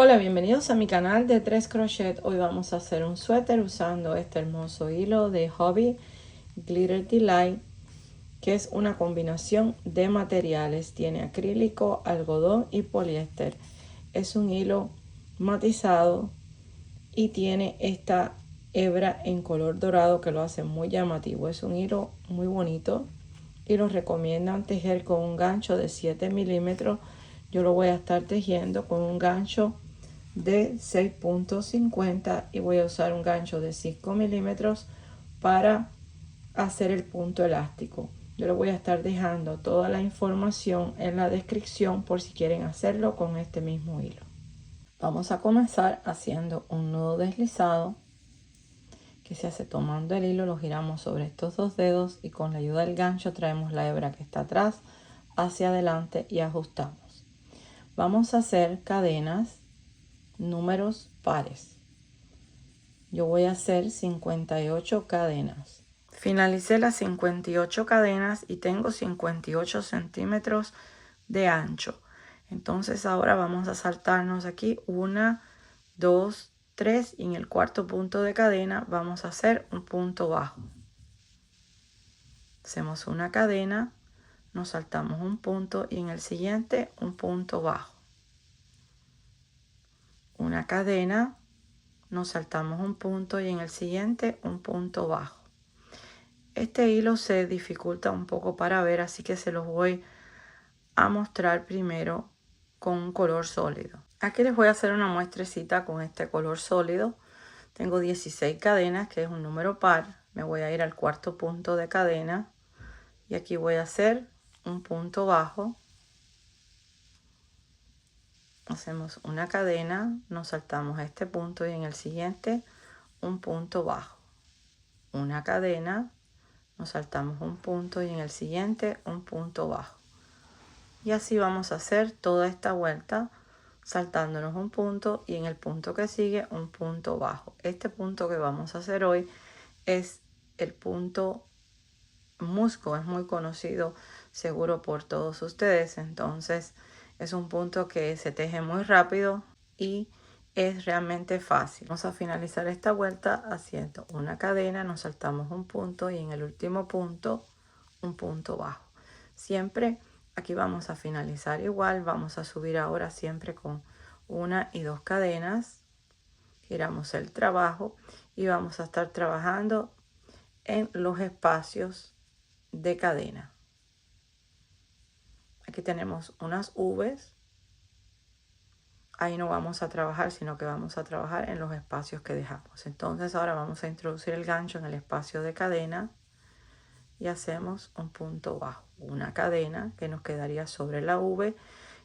Hola, bienvenidos a mi canal de 3 crochet. Hoy vamos a hacer un suéter usando este hermoso hilo de Hobby Glitter Delight, que es una combinación de materiales. Tiene acrílico, algodón y poliéster. Es un hilo matizado y tiene esta hebra en color dorado que lo hace muy llamativo. Es un hilo muy bonito y lo recomiendan tejer con un gancho de 7 milímetros. Yo lo voy a estar tejiendo con un gancho de 6.50 y voy a usar un gancho de 5 milímetros para hacer el punto elástico. Yo le voy a estar dejando toda la información en la descripción por si quieren hacerlo con este mismo hilo. Vamos a comenzar haciendo un nudo deslizado que se hace tomando el hilo, lo giramos sobre estos dos dedos y con la ayuda del gancho traemos la hebra que está atrás hacia adelante y ajustamos. Vamos a hacer cadenas números pares. Yo voy a hacer 58 cadenas. Finalicé las 58 cadenas y tengo 58 centímetros de ancho. Entonces ahora vamos a saltarnos aquí 1, 2, 3 y en el cuarto punto de cadena vamos a hacer un punto bajo. Hacemos una cadena, nos saltamos un punto y en el siguiente un punto bajo. Una cadena, nos saltamos un punto y en el siguiente un punto bajo. Este hilo se dificulta un poco para ver, así que se los voy a mostrar primero con un color sólido. Aquí les voy a hacer una muestrecita con este color sólido. Tengo 16 cadenas, que es un número par. Me voy a ir al cuarto punto de cadena y aquí voy a hacer un punto bajo. Hacemos una cadena, nos saltamos a este punto y en el siguiente un punto bajo. Una cadena, nos saltamos un punto y en el siguiente un punto bajo. Y así vamos a hacer toda esta vuelta saltándonos un punto y en el punto que sigue un punto bajo. Este punto que vamos a hacer hoy es el punto musgo, es muy conocido seguro por todos ustedes, entonces es un punto que se teje muy rápido y es realmente fácil. Vamos a finalizar esta vuelta haciendo una cadena, nos saltamos un punto y en el último punto un punto bajo. Siempre aquí vamos a finalizar igual, vamos a subir ahora siempre con 1 y 2 cadenas, giramos el trabajo y vamos a estar trabajando en los espacios de cadena. Aquí tenemos unas V's, ahí no vamos a trabajar, sino que vamos a trabajar en los espacios que dejamos. Entonces ahora vamos a introducir el gancho en el espacio de cadena y hacemos un punto bajo, una cadena que nos quedaría sobre la V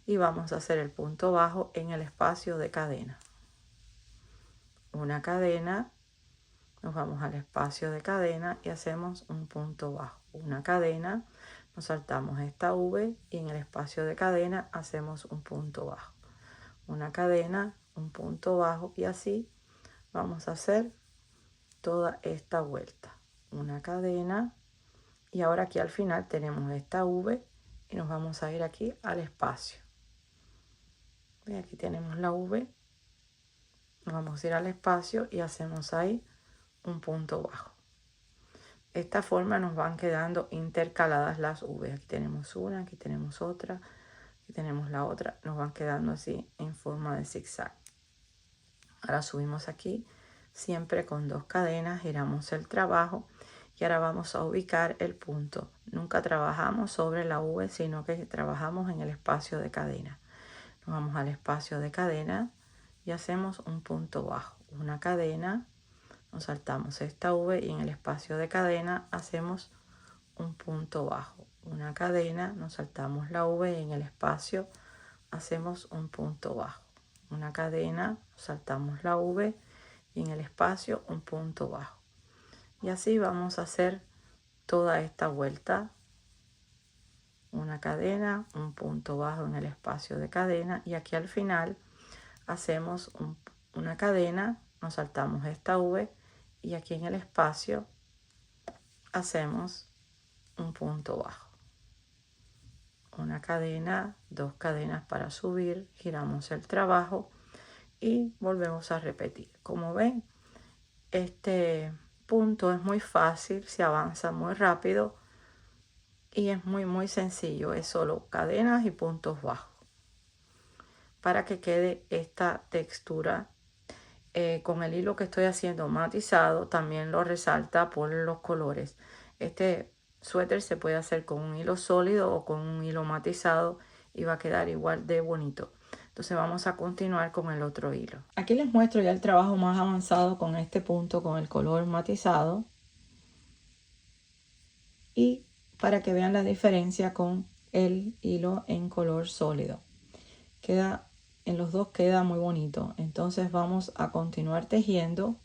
y vamos a hacer el punto bajo en el espacio de cadena. Una cadena, nos vamos al espacio de cadena y hacemos un punto bajo, una cadena, nos saltamos esta V y en el espacio de cadena hacemos un punto bajo, una cadena, un punto bajo y así vamos a hacer toda esta vuelta. Una cadena y ahora aquí al final tenemos esta V y nos vamos a ir aquí al espacio. Y aquí tenemos la V, nos vamos a ir al espacio y hacemos ahí un punto bajo. De esta forma nos van quedando intercaladas las V. Aquí tenemos una, aquí tenemos otra, aquí tenemos la otra. Nos van quedando así en forma de zigzag. Ahora subimos aquí, siempre con 2 cadenas, giramos el trabajo y ahora vamos a ubicar el punto. Nunca trabajamos sobre la V, sino que trabajamos en el espacio de cadena. Nos vamos al espacio de cadena y hacemos un punto bajo, una cadena. Nos saltamos esta V y en el espacio de cadena hacemos un punto bajo, una cadena, nos saltamos la V y en el espacio hacemos un punto bajo, una cadena, nos saltamos la V y en el espacio un punto bajo. Y así vamos a hacer toda esta vuelta, una cadena, un punto bajo en el espacio de cadena y aquí al final hacemos una cadena, nos saltamos esta V y aquí en el espacio hacemos un punto bajo, una cadena, 2 cadenas para subir, giramos el trabajo y volvemos a repetir. Como ven, este punto es muy fácil, se avanza muy rápido y es muy sencillo. Es solo cadenas y puntos bajos para que quede esta textura. Con el hilo que estoy haciendo matizado también lo resalta por los colores. Este suéter se puede hacer con un hilo sólido o con un hilo matizado y va a quedar igual de bonito. Entonces vamos a continuar con el otro hilo. Aquí les muestro ya el trabajo más avanzado con este punto, con el color matizado, y para que vean la diferencia con el hilo en color sólido. Queda, en los dos queda muy bonito. Entonces vamos a continuar tejiendo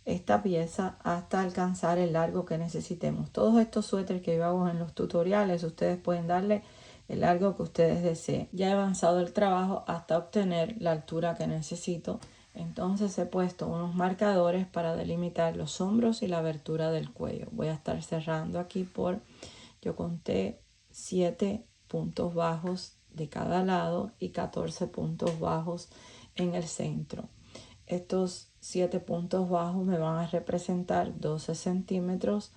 esta pieza hasta alcanzar el largo que necesitemos. Todos estos suéteres que yo hago en los tutoriales, ustedes pueden darle el largo que ustedes deseen. Ya he avanzado el trabajo hasta obtener la altura que necesito. Entonces he puesto unos marcadores para delimitar los hombros y la abertura del cuello. Voy a estar cerrando aquí yo conté 7 puntos bajos de cada lado y 14 puntos bajos en el centro. Estos 7 puntos bajos me van a representar 12 centímetros.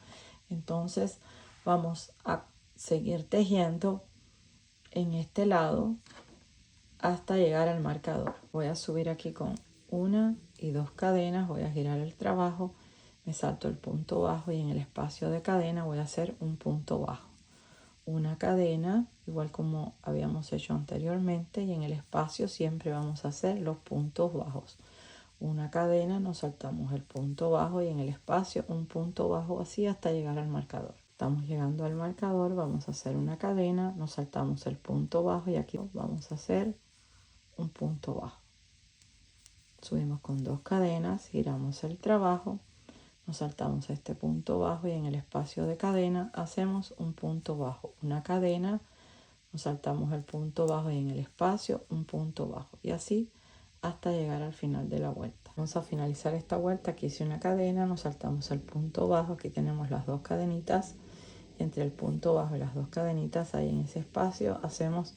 Entonces vamos a seguir tejiendo en este lado hasta llegar al marcador. Voy a subir aquí con una y 2 cadenas, voy a girar el trabajo, me salto el punto bajo y en el espacio de cadena voy a hacer un punto bajo, una cadena, igual como habíamos hecho anteriormente, y en el espacio siempre vamos a hacer los puntos bajos. Una cadena, nos saltamos el punto bajo y en el espacio un punto bajo, así hasta llegar al marcador. Estamos llegando al marcador, vamos a hacer una cadena, nos saltamos el punto bajo y aquí vamos a hacer un punto bajo. Subimos con 2 cadenas, giramos el trabajo, nos saltamos este punto bajo y en el espacio de cadena hacemos un punto bajo, una cadena, nos saltamos el punto bajo y en el espacio un punto bajo, y así hasta llegar al final de la vuelta. Vamos a finalizar esta vuelta. Aquí hice una cadena, nos saltamos el punto bajo, aquí tenemos las 2 cadenitas, y entre el punto bajo y las 2 cadenitas ahí en ese espacio hacemos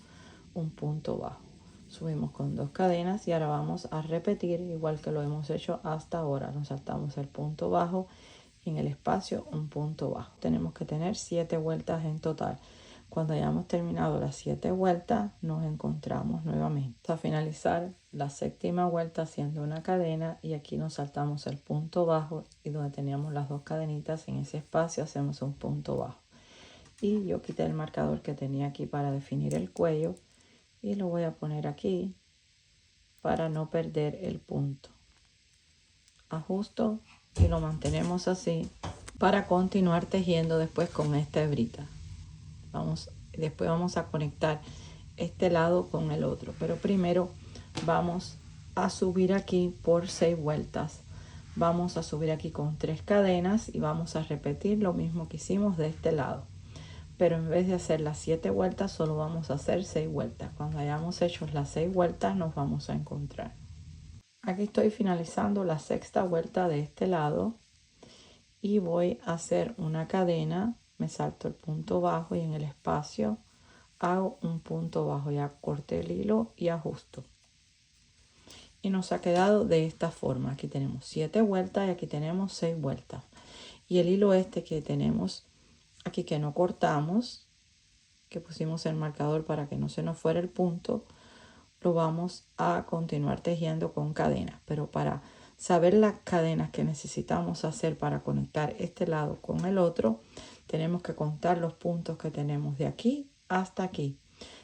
un punto bajo. Subimos con 2 cadenas y ahora vamos a repetir igual que lo hemos hecho hasta ahora. Nos saltamos el punto bajo y en el espacio un punto bajo. Tenemos que tener 7 vueltas en total. Cuando hayamos terminado las 7 vueltas, nos encontramos nuevamente. Vamos a finalizar la séptima vuelta haciendo una cadena y aquí nos saltamos el punto bajo y donde teníamos las 2 cadenitas, en ese espacio hacemos un punto bajo. Y yo quité el marcador que tenía aquí para definir el cuello y lo voy a poner aquí para no perder el punto. Ajusto y lo mantenemos así para continuar tejiendo después con esta hebrita. Después vamos a conectar este lado con el otro, pero primero vamos a subir aquí por 6 vueltas. Vamos a subir aquí con 3 cadenas y vamos a repetir lo mismo que hicimos de este lado, pero en vez de hacer las 7 vueltas solo vamos a hacer 6 vueltas. Cuando hayamos hecho las 6 vueltas nos vamos a encontrar. Aquí estoy finalizando la sexta vuelta de este lado y voy a hacer una cadena, me salto el punto bajo y en el espacio hago un punto bajo, ya corté el hilo y ajusto. Y nos ha quedado de esta forma. Aquí tenemos 7 vueltas y aquí tenemos 6 vueltas. Y el hilo este que tenemos aquí que no cortamos, que pusimos el marcador para que no se nos fuera el punto, lo vamos a continuar tejiendo con cadenas. Pero para saber las cadenas que necesitamos hacer para conectar este lado con el otro, tenemos que contar los puntos que tenemos de aquí hasta aquí.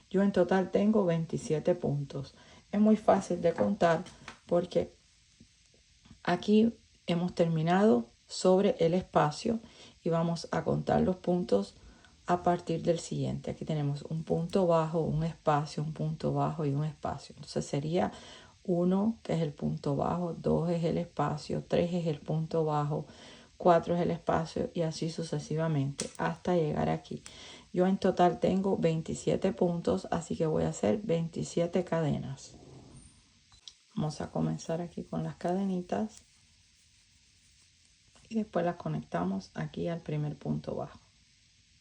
Yo en total tengo 27 puntos. Es muy fácil de contar porque aquí hemos terminado sobre el espacio y vamos a contar los puntos a partir del siguiente. Aquí tenemos un punto bajo, un espacio, un punto bajo y un espacio. Entonces sería 1 que es el punto bajo, 2 es el espacio, 3 es el punto bajo, 4 es el espacio y así sucesivamente hasta llegar aquí. Yo en total tengo 27 puntos, así que voy a hacer 27 cadenas. Vamos a comenzar aquí con las cadenitas y después las conectamos aquí al primer punto bajo.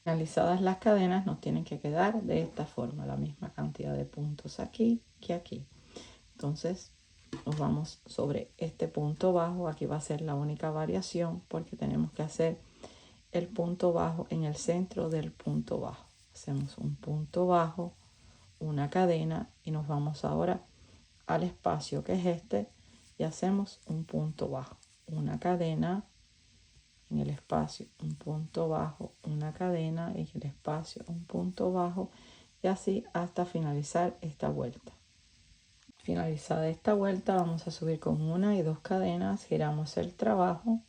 Finalizadas las cadenas nos tienen que quedar de esta forma, la misma cantidad de puntos aquí que aquí. Entonces nos vamos sobre este punto bajo. Aquí va a ser la única variación porque tenemos que hacer el punto bajo en el centro del punto bajo. Hacemos un punto bajo, una cadena y nos vamos ahora al espacio que es este y hacemos un punto bajo, una cadena en el espacio, un punto bajo, una cadena en el espacio, un punto bajo y así hasta finalizar esta vuelta. Finalizada esta vuelta vamos a subir con una y dos cadenas, giramos el trabajo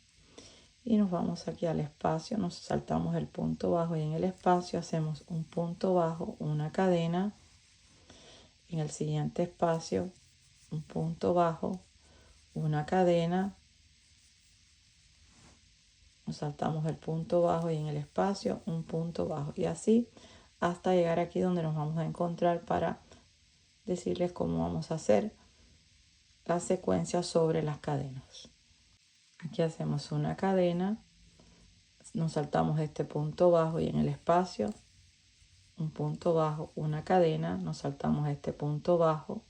y nos vamos aquí al espacio, nos saltamos el punto bajo y en el espacio hacemos un punto bajo, una cadena, en el siguiente espacio un punto bajo, una cadena, nos saltamos el punto bajo y en el espacio un punto bajo y así hasta llegar aquí donde nos vamos a encontrar para decirles cómo vamos a hacer la secuencia sobre las cadenas. Aquí hacemos una cadena, nos saltamos este punto bajo y en el espacio un punto bajo, una cadena, nos saltamos este punto bajo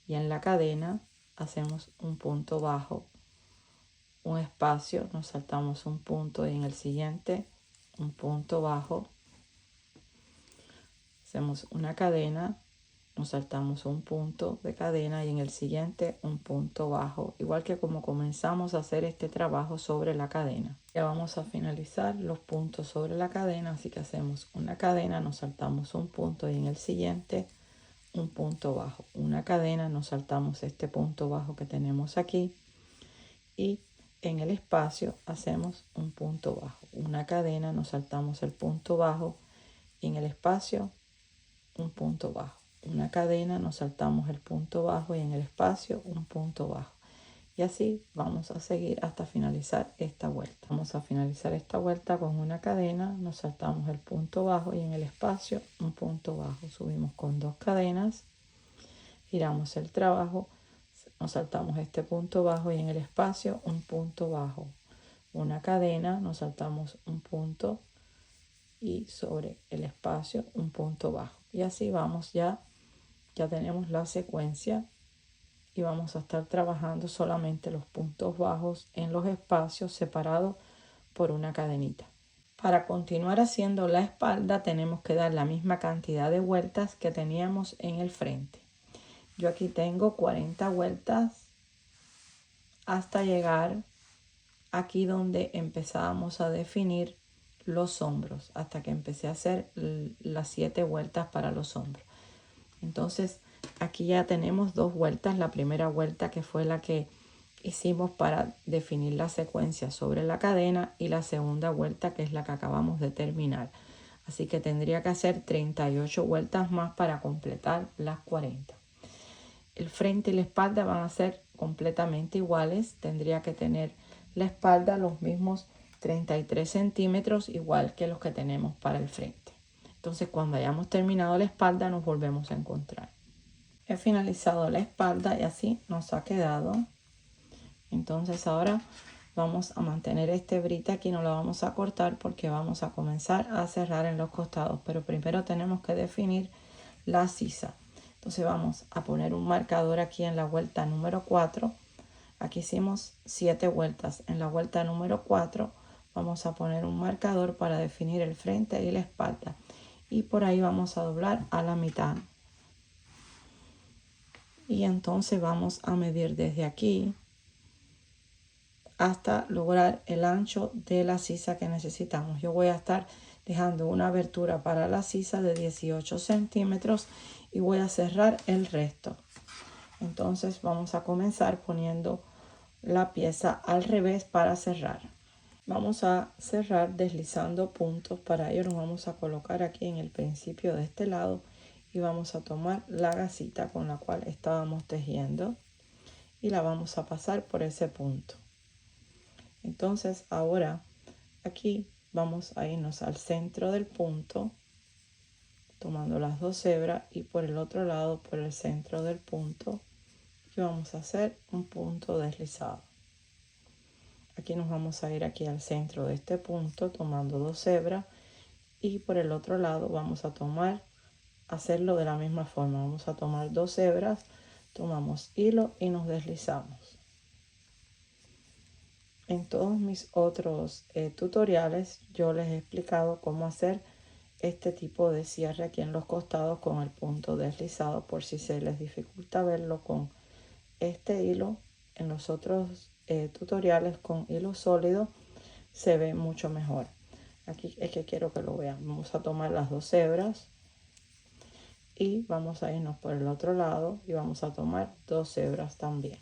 y en la cadena hacemos un punto bajo, un espacio, nos saltamos un punto y en el siguiente un punto bajo, hacemos una cadena, nos saltamos un punto de cadena y en el siguiente un punto bajo, igual que como comenzamos a hacer este trabajo sobre la cadena. Ya vamos a finalizar los puntos sobre la cadena, así que hacemos una cadena, nos saltamos un punto y en el siguiente un punto bajo, una cadena, nos saltamos este punto bajo que tenemos aquí y en el espacio hacemos un punto bajo, una cadena, nos saltamos el punto bajo y en el espacio un punto bajo, una cadena, nos saltamos el punto bajo y en el espacio un punto bajo y así vamos a seguir hasta finalizar esta vuelta. Vamos a finalizar esta vuelta con una cadena, nos saltamos el punto bajo y en el espacio un punto bajo, subimos con dos cadenas, giramos el trabajo, nos saltamos este punto bajo y en el espacio un punto bajo, una cadena, nos saltamos un punto y sobre el espacio un punto bajo y así vamos, ya tenemos la secuencia y vamos a estar trabajando solamente los puntos bajos en los espacios separados por una cadenita. Para continuar haciendo la espalda tenemos que dar la misma cantidad de vueltas que teníamos en el frente. Yo aquí tengo 40 vueltas hasta llegar aquí donde empezábamos a definir los hombros, hasta que empecé a hacer las 7 vueltas para los hombros. Entonces aquí ya tenemos 2 vueltas, la primera vuelta que fue la que hicimos para definir la secuencia sobre la cadena y la segunda vuelta que es la que acabamos de terminar. Así que tendría que hacer 38 vueltas más para completar las 40. El frente y la espalda van a ser completamente iguales. Tendría que tener la espalda los mismos 33 centímetros, igual que los que tenemos para el frente. Entonces, cuando hayamos terminado la espalda, nos volvemos a encontrar. He finalizado la espalda y así nos ha quedado. Entonces, ahora vamos a mantener este brita aquí, no lo vamos a cortar porque vamos a comenzar a cerrar en los costados. Pero primero tenemos que definir la sisa. Entonces vamos a poner un marcador aquí en la vuelta número 4. Aquí hicimos 7 vueltas. En la vuelta número 4 vamos a poner un marcador para definir el frente y la espalda. Y por ahí vamos a doblar a la mitad. Y entonces vamos a medir desde aquí hasta lograr el ancho de la sisa que necesitamos. Yo voy a estar dejando una abertura para la sisa de 18 centímetros y voy a cerrar el resto. Entonces vamos a comenzar poniendo la pieza al revés para cerrar. Vamos a cerrar deslizando puntos. Para ello nos vamos a colocar aquí en el principio de este lado y vamos a tomar la gasita con la cual estábamos tejiendo y la vamos a pasar por ese punto. Entonces ahora aquí vamos a irnos al centro del punto tomando las 2 hebras y por el otro lado por el centro del punto y vamos a hacer un punto deslizado. Aquí nos vamos a ir aquí al centro de este punto tomando 2 hebras y por el otro lado vamos a hacerlo de la misma forma. Vamos a tomar 2 hebras, tomamos hilo y nos deslizamos. En todos mis otros tutoriales yo les he explicado cómo hacer este tipo de cierre aquí en los costados con el punto deslizado, por si se les dificulta verlo con este hilo. En los otros tutoriales con hilo sólido se ve mucho mejor. Aquí es que quiero que lo vean. Vamos a tomar las 2 hebras y vamos a irnos por el otro lado y vamos a tomar 2 hebras también.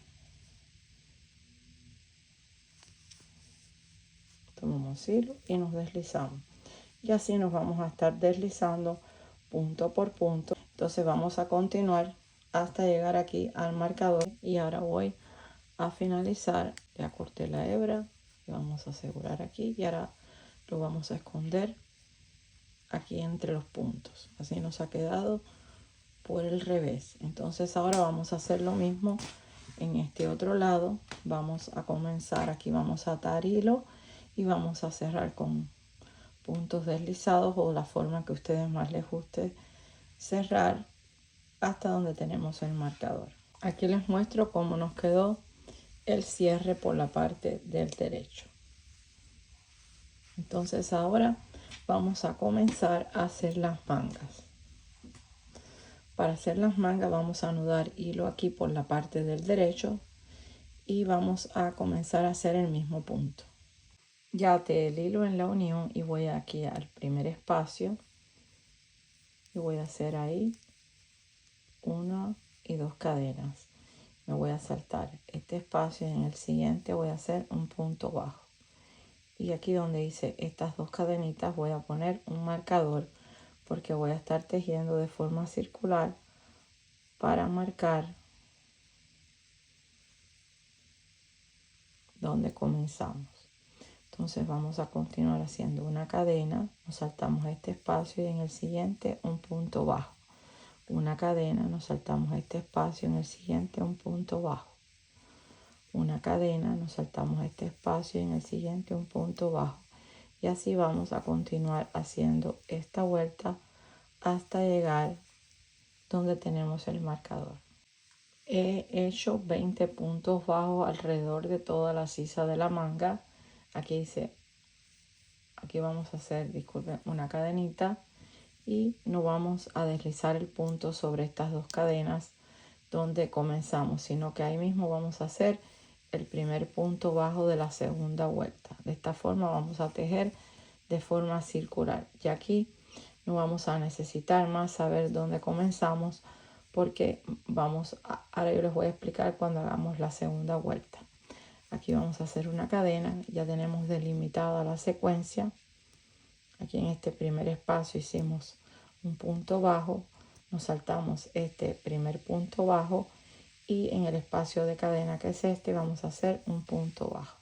Tomamos hilo y nos deslizamos, y así nos vamos a estar deslizando punto por punto. Entonces vamos a continuar hasta llegar aquí al marcador, y ahora voy a finalizar. Ya corté la hebra y vamos a asegurar aquí, y ahora lo vamos a esconder aquí entre los puntos. Así nos ha quedado por el revés. Entonces ahora vamos a hacer lo mismo en este otro lado. Vamos a comenzar aquí, vamos a atar hilo y vamos a cerrar con puntos deslizados o la forma que a ustedes más les guste cerrar hasta donde tenemos el marcador. Aquí les muestro cómo nos quedó el cierre por la parte del derecho. Entonces ahora vamos a comenzar a hacer las mangas. Para hacer las mangas vamos a anudar hilo aquí por la parte del derecho y vamos a comenzar a hacer el mismo punto. Ya até el hilo en la unión y voy aquí al primer espacio y voy a hacer ahí 1 y 2 cadenas. Me voy a saltar este espacio y en el siguiente voy a hacer un punto bajo. Y aquí donde hice estas 2 cadenitas voy a poner un marcador, porque voy a estar tejiendo de forma circular para marcar donde comenzamos. Entonces vamos a continuar haciendo una cadena, nos saltamos este espacio y en el siguiente un punto bajo. Una cadena, nos saltamos este espacio, en el siguiente un punto bajo. Una cadena, nos saltamos este espacio y en el siguiente un punto bajo. Y así vamos a continuar haciendo esta vuelta hasta llegar donde tenemos el marcador. He hecho 20 puntos bajos alrededor de toda la sisa de la manga. Aquí vamos a hacer, disculpen, una cadenita y no vamos a deslizar el punto sobre estas 2 cadenas donde comenzamos, sino que ahí mismo vamos a hacer el primer punto bajo de la segunda vuelta. De esta forma vamos a tejer de forma circular. Y aquí no vamos a necesitar más saber dónde comenzamos, porque ahora yo les voy a explicar cuando hagamos la segunda vuelta. Aquí vamos a hacer una cadena, ya tenemos delimitada la secuencia. Aquí en este primer espacio hicimos un punto bajo, nos saltamos este primer punto bajo y en el espacio de cadena que es este vamos a hacer un punto bajo.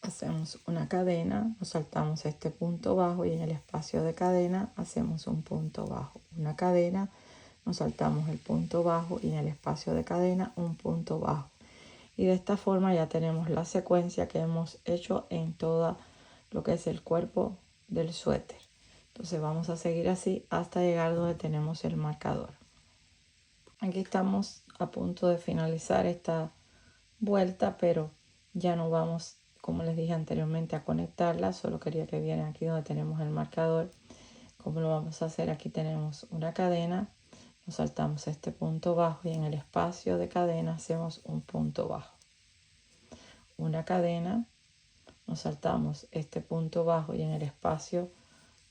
Hacemos una cadena, nos saltamos este punto bajo y en el espacio de cadena hacemos un punto bajo. Una cadena, nos saltamos el punto bajo y en el espacio de cadena un punto bajo. Y de esta forma ya tenemos la secuencia que hemos hecho en toda lo que es el cuerpo del suéter. Entonces vamos a seguir así hasta llegar donde tenemos el marcador. Aquí estamos a punto de finalizar esta vuelta, pero ya no vamos, como les dije anteriormente, a conectarla. Solo quería que vieran aquí donde tenemos el marcador. ¿Cómo lo vamos a hacer? Aquí tenemos una cadena, nos saltamos este punto bajo y en el espacio de cadena hacemos un punto bajo. Una cadena, nos saltamos este punto bajo y en el espacio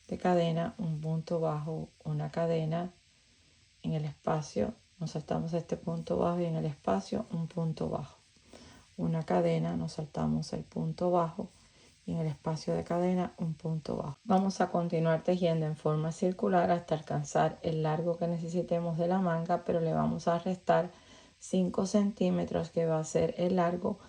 de cadena un punto bajo. Una cadena, en el espacio nos saltamos este punto bajo y en el espacio un punto bajo. Una cadena, nos saltamos el punto bajo y en el espacio de cadena un punto bajo. Vamos a continuar tejiendo en forma circular hasta alcanzar el largo que necesitemos de la manga, pero le vamos a restar 5 centímetros, que va a ser el largo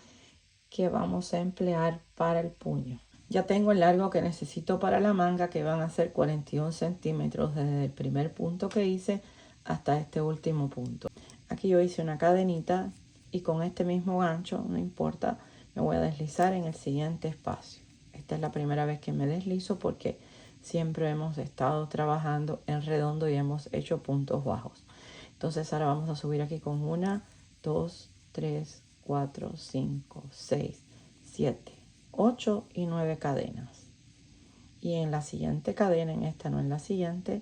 que vamos a emplear para el puño. Ya tengo el largo que necesito para la manga, que van a ser 41 centímetros desde el primer punto que hice hasta este último punto. Aquí yo hice una cadenita y con este mismo gancho, no importa, me voy a deslizar en el siguiente espacio. Esta es la primera vez que me deslizo porque siempre hemos estado trabajando en redondo y hemos hecho puntos bajos. Entonces ahora vamos a subir aquí con 1, 2, 3, 4, 5, 6, 7, 8 y 9 cadenas. Y en la siguiente cadena, en esta no, en la siguiente,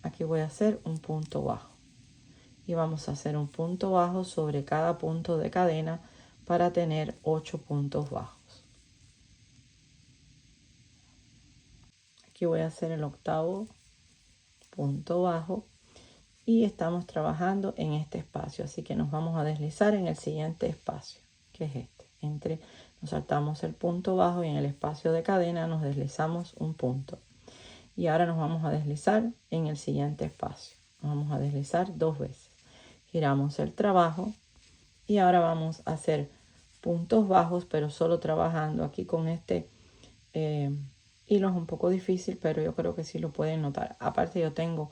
aquí voy a hacer un punto bajo. Y vamos a hacer un punto bajo sobre cada punto de cadena para tener 8 puntos bajos. Aquí voy a hacer el octavo punto bajo y estamos trabajando en este espacio, así que nos vamos a deslizar en el siguiente espacio, que es este. Nos saltamos el punto bajo y en el espacio de cadena nos deslizamos un punto. Y ahora nos vamos a deslizar en el siguiente espacio. Nos vamos a deslizar 2 veces. Giramos el trabajo y ahora vamos a hacer puntos bajos, pero solo trabajando aquí con este hilo. Es un poco difícil, pero yo creo que sí lo pueden notar. Aparte yo tengo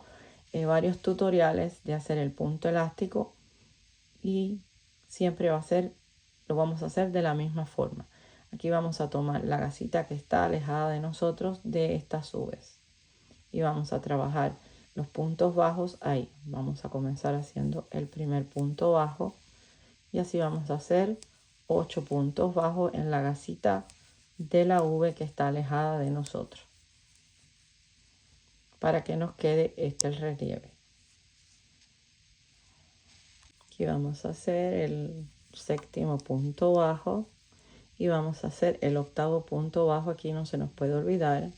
varios tutoriales de hacer el punto elástico y siempre lo vamos a hacer de la misma forma. Aquí vamos a tomar la gasita que está alejada de nosotros de estas ubes y vamos a trabajar los puntos bajos ahí. Vamos a comenzar haciendo el primer punto bajo y así vamos a hacer 8 puntos bajos en la gasita de la V que está alejada de nosotros para que nos quede el relieve. Aquí vamos a hacer el séptimo punto bajo y vamos a hacer el octavo punto bajo. Aquí no se nos puede olvidar,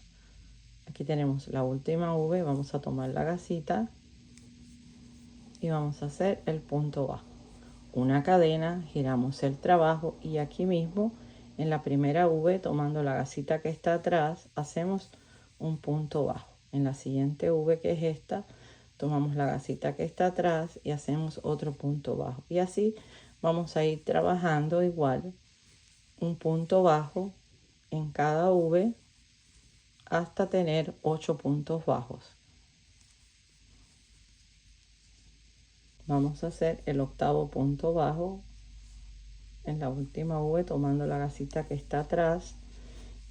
aquí tenemos la última V, vamos a tomar la gasita y vamos a hacer el punto bajo, una cadena, giramos el trabajo y aquí mismo en la primera V, tomando la gasita que está atrás, hacemos un punto bajo. En la siguiente V, que es esta, tomamos la gasita que está atrás y hacemos otro punto bajo. Y así vamos a ir trabajando igual un punto bajo en cada V hasta tener 8 puntos bajos. Vamos a hacer el octavo punto bajo en la última V, tomando la gasita que está atrás,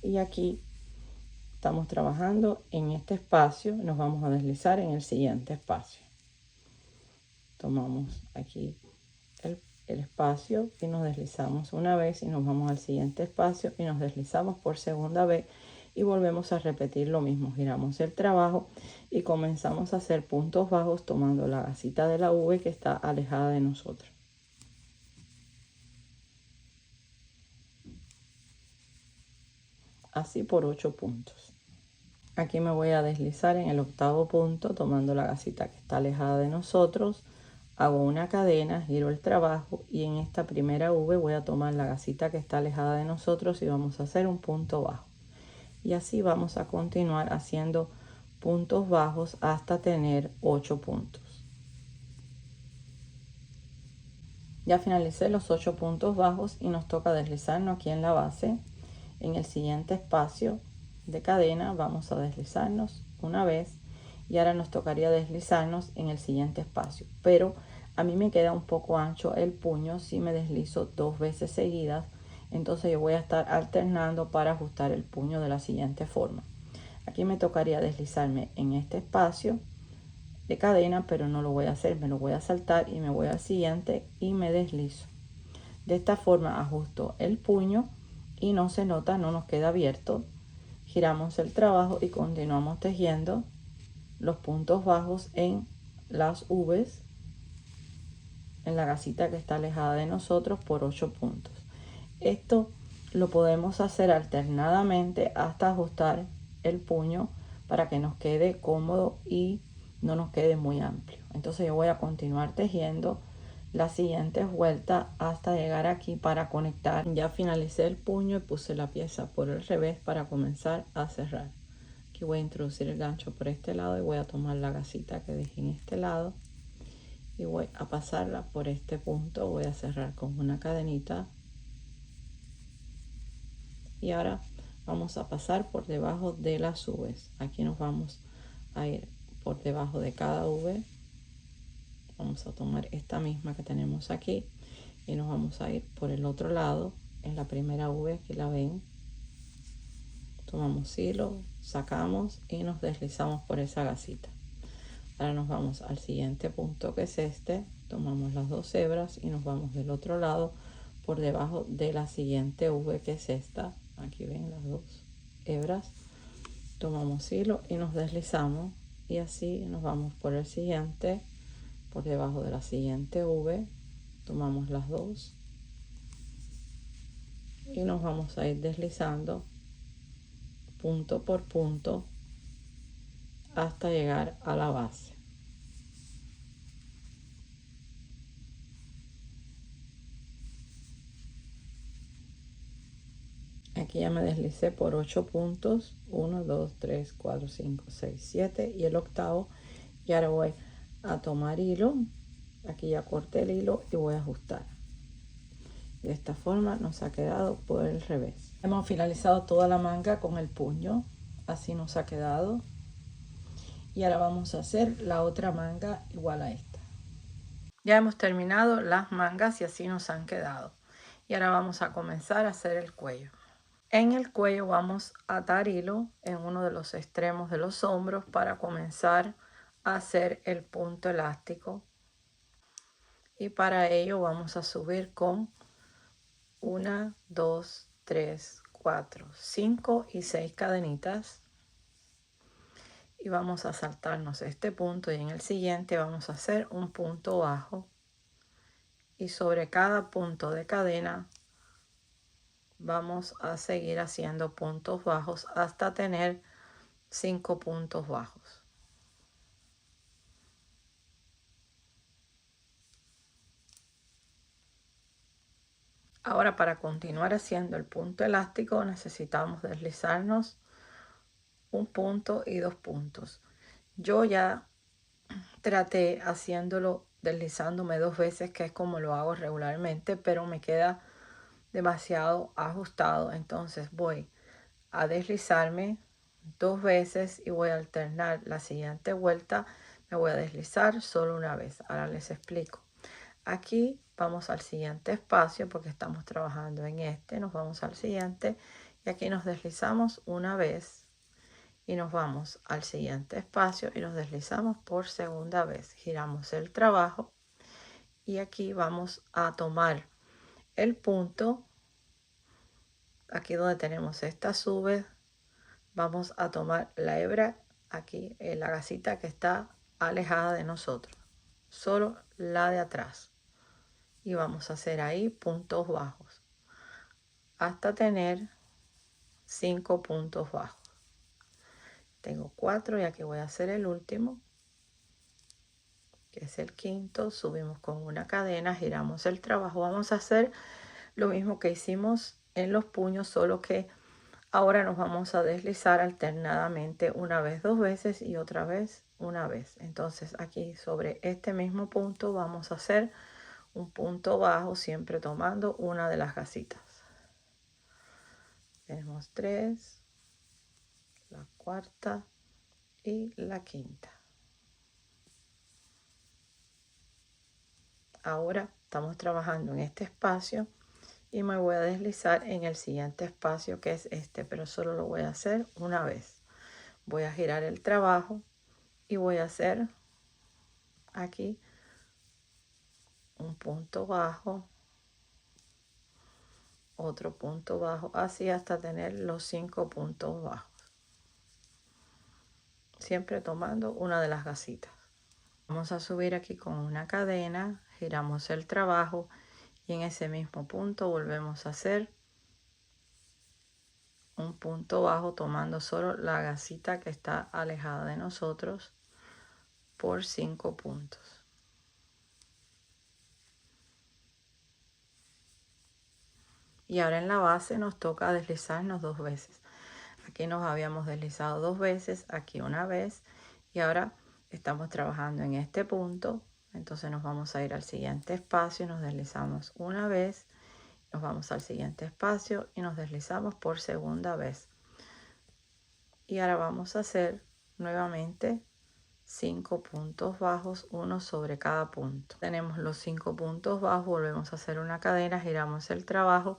y aquí estamos trabajando en este espacio. Nos vamos a deslizar en el siguiente espacio. Tomamos aquí el espacio y nos deslizamos una vez y nos vamos al siguiente espacio y nos deslizamos por segunda vez y volvemos a repetir lo mismo. Giramos el trabajo y comenzamos a hacer puntos bajos tomando la gasita de la V que está alejada de nosotros. Así por 8 puntos. Aquí me voy a deslizar en el octavo punto tomando la gasita que está alejada de nosotros. Hago una cadena, giro el trabajo y en esta primera V voy a tomar la gasita que está alejada de nosotros y vamos a hacer un punto bajo. Y así vamos a continuar haciendo puntos bajos hasta tener 8 puntos. Ya finalicé los 8 puntos bajos y nos toca deslizarnos aquí en la base. En el siguiente espacio de cadena vamos a deslizarnos una vez y ahora nos tocaría deslizarnos en el siguiente espacio, pero a mí me queda un poco ancho el puño si me deslizo 2 veces seguidas. Entonces yo voy a estar alternando para ajustar el puño de la siguiente forma. Aquí me tocaría deslizarme en este espacio de cadena, pero no lo voy a hacer, me lo voy a saltar y me voy al siguiente y me deslizo. De esta forma ajusto el puño y no se nota, no nos queda abierto. Giramos el trabajo y continuamos tejiendo los puntos bajos en las V's en la gasita que está alejada de nosotros por 8 puntos. Esto lo podemos hacer alternadamente hasta ajustar el puño para que nos quede cómodo y no nos quede muy amplio. Entonces yo voy a continuar tejiendo la siguiente vuelta hasta llegar aquí para conectar. Ya finalicé el puño y puse la pieza por el revés para comenzar a cerrar. Aquí voy a introducir el gancho por este lado y voy a tomar la gasita que dejé en este lado y voy a pasarla por este punto. Voy a cerrar con una cadenita y ahora vamos a pasar por debajo de las V's. Aquí nos vamos a ir por debajo de cada V. Vamos a tomar esta misma que tenemos aquí y nos vamos a ir por el otro lado en la primera V. Aquí la ven, tomamos hilo, sacamos y nos deslizamos por esa gasita. Ahora nos vamos al siguiente punto, que es este. Tomamos las 2 hebras y nos vamos del otro lado por debajo de la siguiente V, que es esta. Aquí ven las 2 hebras. Tomamos hilo y nos deslizamos, y así nos vamos por el siguiente, por debajo de la siguiente V. Tomamos las 2 y nos vamos a ir deslizando punto por punto hasta llegar a la base. Aquí ya me deslicé por 8 puntos, 1, 2, 3, 4, 5, 6, 7 y el octavo. Y ahora voy a tomar hilo, aquí ya corté el hilo y voy a ajustar. De esta forma nos ha quedado por el revés. Hemos finalizado toda la manga con el puño, así nos ha quedado. Y ahora vamos a hacer la otra manga igual a esta. Ya hemos terminado las mangas y así nos han quedado. Y ahora vamos a comenzar a hacer el cuello. En el cuello vamos a atar hilo en uno de los extremos de los hombros para comenzar a hacer el punto elástico. Y para ello vamos a subir con 1, 2, 3, 4, 5 y 6 cadenitas. Y vamos a saltarnos este punto, y en el siguiente vamos a hacer un punto bajo. Y sobre cada punto de cadena vamos a seguir haciendo puntos bajos hasta tener 5 puntos bajos. Ahora, para continuar haciendo el punto elástico necesitamos deslizarnos un punto y 2 puntos. Yo ya traté haciéndolo deslizándome 2 veces, que es como lo hago regularmente, pero me queda demasiado ajustado. Entonces voy a deslizarme 2 veces y voy a alternar la siguiente vuelta. Me voy a deslizar solo una vez. Ahora les explico. Aquí vamos al siguiente espacio porque estamos trabajando en este. Nos vamos al siguiente y aquí nos deslizamos una vez y nos vamos al siguiente espacio y nos deslizamos por segunda vez. Giramos el trabajo y aquí vamos a tomar el punto. Aquí donde tenemos esta sube, vamos a tomar la hebra aquí en la gasita que está alejada de nosotros, solo la de atrás, y vamos a hacer ahí puntos bajos hasta tener 5 puntos bajos. Tengo 4 y aquí voy a hacer el último, que es el quinto. Subimos con una cadena, giramos el trabajo. Vamos a hacer lo mismo que hicimos en los puños, solo que ahora nos vamos a deslizar alternadamente, una vez 2 veces y otra vez una vez. Entonces aquí sobre este mismo punto vamos a hacer un punto bajo, siempre tomando una de las gasitas. Tenemos 3, la cuarta y la quinta. Ahora estamos trabajando en este espacio y me voy a deslizar en el siguiente espacio, que es este, pero solo lo voy a hacer una vez. Voy a girar el trabajo y voy a hacer aquí un punto bajo, otro punto bajo, así hasta tener los 5 puntos bajos, siempre tomando una de las gasitas. Vamos a subir aquí con una cadena, giramos el trabajo y en ese mismo punto volvemos a hacer un punto bajo tomando solo la gasita que está alejada de nosotros por 5 puntos. Y ahora en la base nos toca deslizarnos 2 veces. Aquí nos habíamos deslizado 2 veces, aquí una vez, y ahora estamos trabajando en este punto. Entonces nos vamos a ir al siguiente espacio y nos deslizamos una vez, nos vamos al siguiente espacio y nos deslizamos por segunda vez. Y ahora vamos a hacer nuevamente 5 puntos bajos, uno sobre cada punto. Tenemos los 5 puntos bajos, volvemos a hacer una cadena, giramos el trabajo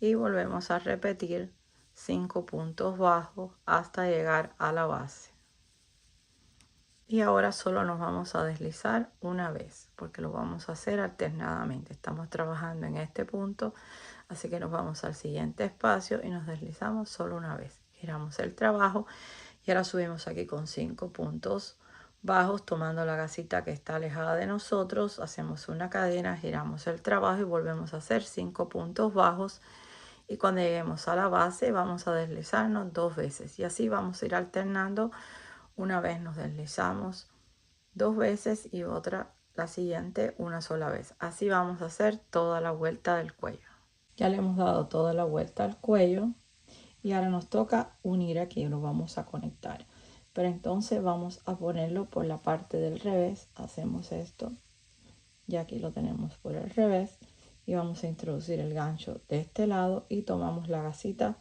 y volvemos a repetir 5 puntos bajos hasta llegar a la base. Y ahora solo nos vamos a deslizar una vez, porque lo vamos a hacer alternadamente. Estamos trabajando en este punto, así que nos vamos al siguiente espacio y nos deslizamos solo una vez. Giramos el trabajo y ahora subimos aquí con 5 puntos bajos, tomando la gasita que está alejada de nosotros. Hacemos una cadena, giramos el trabajo y volvemos a hacer 5 puntos bajos. Y cuando lleguemos a la base vamos a deslizarnos 2 veces. Y así vamos a ir alternando. Una vez nos deslizamos 2 veces y otra, la siguiente, una sola vez. Así vamos a hacer toda la vuelta del cuello. Ya le hemos dado toda la vuelta al cuello y ahora nos toca unir aquí, lo vamos a conectar. Pero entonces vamos a ponerlo por la parte del revés. Hacemos esto y aquí lo tenemos por el revés y vamos a introducir el gancho de este lado y tomamos la gasita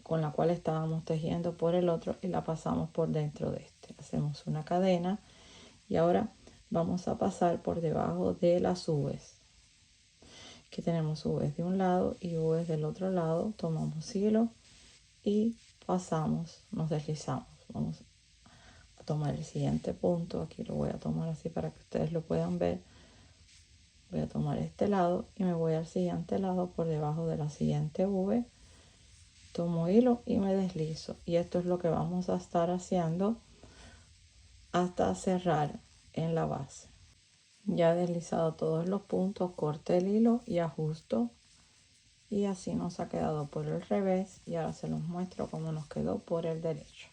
con la cual estábamos tejiendo por el otro y la pasamos por dentro de este. Hacemos una cadena y ahora vamos a pasar por debajo de las V's. Aquí tenemos V's de un lado y V's del otro lado. Tomamos hilo y pasamos, nos deslizamos. Vamos a tomar el siguiente punto. Aquí lo voy a tomar así para que ustedes lo puedan ver. Voy a tomar este lado y me voy al siguiente lado por debajo de la siguiente V. Tomo hilo y me deslizo. Y esto es lo que vamos a estar haciendo hasta cerrar en la base. Ya he deslizado todos los puntos, corto el hilo y ajusto. Y así nos ha quedado por el revés. Y ahora se los muestro cómo nos quedó por el derecho.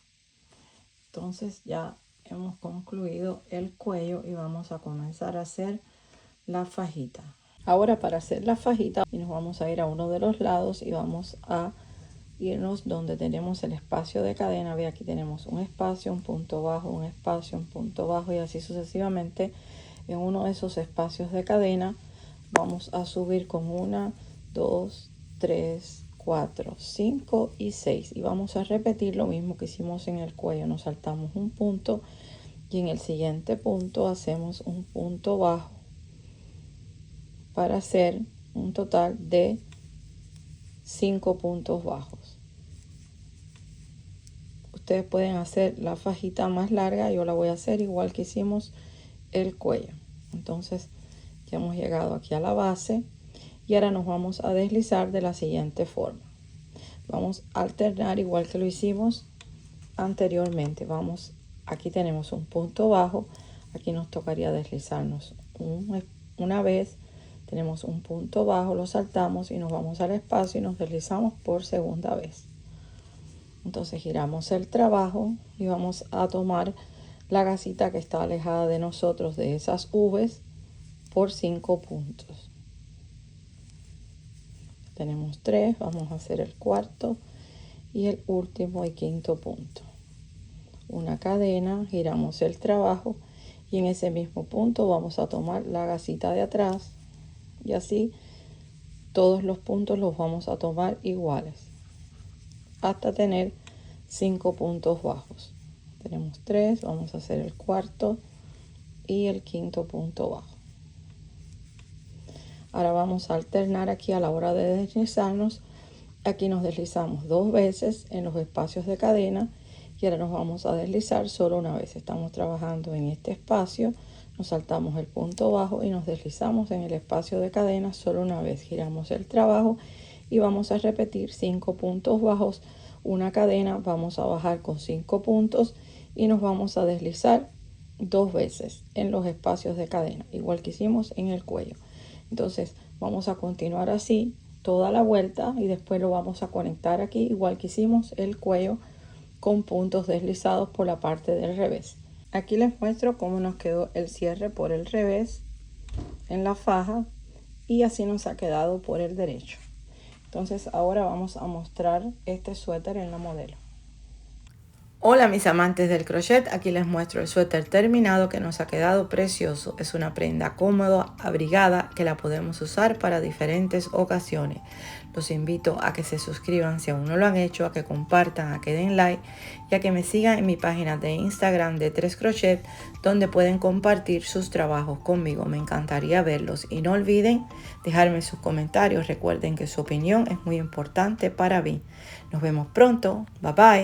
Entonces ya hemos concluido el cuello y vamos a comenzar a hacer la fajita. Ahora para hacer la fajita y nos vamos a ir a uno de los lados y vamos a irnos donde tenemos el espacio de cadena. Ve, aquí tenemos un espacio, un punto bajo, un espacio, un punto bajo y así sucesivamente. En uno de esos espacios de cadena vamos a subir con 1, 2, 3, 4, 5 y 6 y vamos a repetir lo mismo que hicimos en el cuello. Nos saltamos un punto y en el siguiente punto hacemos un punto bajo para hacer un total de 5 puntos bajos. Ustedes pueden hacer la fajita más larga, yo la voy a hacer igual que hicimos el cuello. Entonces ya hemos llegado aquí a la base y ahora nos vamos a deslizar de la siguiente forma. Vamos a alternar igual que lo hicimos anteriormente. Vamos, aquí tenemos un punto bajo, aquí nos tocaría deslizarnos una vez. Tenemos un punto bajo, lo saltamos y nos vamos al espacio y nos deslizamos por segunda vez. Entonces giramos el trabajo y vamos a tomar la gasita que está alejada de nosotros de esas V's por 5 puntos. Tenemos 3, vamos a hacer el cuarto y el último y quinto punto. Una cadena, giramos el trabajo y en ese mismo punto vamos a tomar la gasita de atrás y así todos los puntos los vamos a tomar iguales hasta tener 5 puntos bajos. Tenemos 3, vamos a hacer el cuarto y el quinto punto bajo. Ahora vamos a alternar aquí a la hora de deslizarnos. Aquí nos deslizamos 2 veces en los espacios de cadena y ahora nos vamos a deslizar solo una vez. Estamos trabajando en este espacio, nos saltamos el punto bajo y nos deslizamos en el espacio de cadena solo una vez. Giramos el trabajo y vamos a repetir 5 puntos bajos, una cadena, vamos a bajar con 5 puntos y nos vamos a deslizar 2 veces en los espacios de cadena, igual que hicimos en el cuello. Entonces vamos a continuar así toda la vuelta y después lo vamos a conectar aquí igual que hicimos el cuello con puntos deslizados por la parte del revés. Aquí les muestro cómo nos quedó el cierre por el revés en la faja y así nos ha quedado por el derecho. Entonces ahora vamos a mostrar este suéter en la modelo. Hola mis amantes del crochet, aquí les muestro el suéter terminado que nos ha quedado precioso. Es una prenda cómoda, abrigada, que la podemos usar para diferentes ocasiones. Los invito a que se suscriban si aún no lo han hecho, a que compartan, a que den like y a que me sigan en mi página de Instagram de 3Crochet, donde pueden compartir sus trabajos conmigo. Me encantaría verlos y no olviden dejarme sus comentarios. Recuerden que su opinión es muy importante para mí. Nos vemos pronto. Bye bye.